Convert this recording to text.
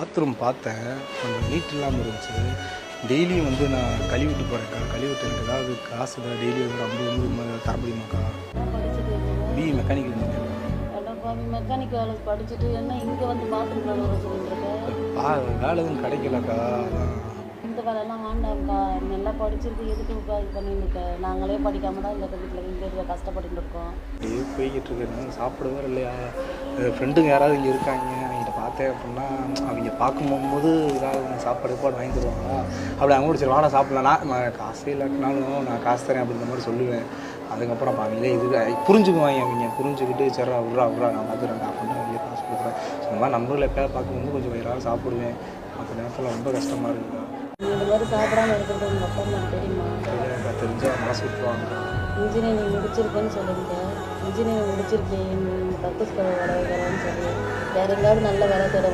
Bathroom பார்த்தேன். கொஞ்சம் NEET இல்லாமல் இருந்துச்சு. டெய்லியும் வந்து நான் கழுவிட்டு போகிறேன்க்கா. கழுவிட்டு எனக்கு ஏதாவது காசு ஏதாவது டெய்லி ஒரு 50 தர முடியுமாக்கா? படிச்சுட்டு பிஇ மெக்கானிக்கல் இன்ஜினியர். பாவி மெக்கானிக் வேலை படிச்சுட்டு என்ன இங்கே வந்து பாத்ரூம் கழுவ சொல்லிட்டு இருக்க? வேலை எதுவும் கிடைக்கலக்கா. அதான் இந்த வேலைலாம் வேண்டாம்க்கா. நல்லா படிச்சிருக்கு எதுக்குக்கா இது பண்ணிட்டு இருக்க? நாங்களே படிக்காம தான் இந்த வீட்டில் இங்கே கஷ்டப்பட்டு இருக்கோம். அப்படியே போய்கிட்டு இருக்கேன். சாப்பிடவே இல்லையா? ஃப்ரெண்டுங்க யாராவது இங்கே இருக்காங்க, அவங்ககிட்ட பார்த்தேன் அப்படின்னா அவங்க பார்க்கும்போது ஏதாவது சாப்பாடு வாங்கி தருவாங்களா? அப்படி அவங்க கூட சரி வாடா சாப்பிட்லாம். நான் காசே இல்லாட்டினாலும் நான் காசு தரேன் அப்படின்ற மாதிரி சொல்லுவேன். அதுக்கப்புறம் அவங்களே இது புரிஞ்சுக்குவாங்க. அவங்க புரிஞ்சுக்கிட்டு சரி விட்றா நான் பார்த்துறேன் அப்படின்னு அவங்களே காசு கொடுக்குறேன். இந்த மாதிரி நம்மளும் எப்போயாவது பார்க்கும்போது கொஞ்சம் வயிறாக சாப்பிடுவேன். மற்ற நேரத்தில் ரொம்ப கஷ்டமாக இருக்குங்க. இந்த மாதிரி சாப்பிடாம இருக்கிறது உங்கள் அப்பா அம்மா தெரியுமா? எனக்கு தெரிஞ்சால் மனசு விட்டுருவாங்க. இன்ஜினியரிங் முடிச்சிருக்கேன்னு சொல்லியிருக்கேன். இன்ஜினியரிங் முடிச்சிருக்கேன் பர்பஸ் வேலைன்னு சொல்லி வேறு எங்கேயாவது நல்ல வேலை தேட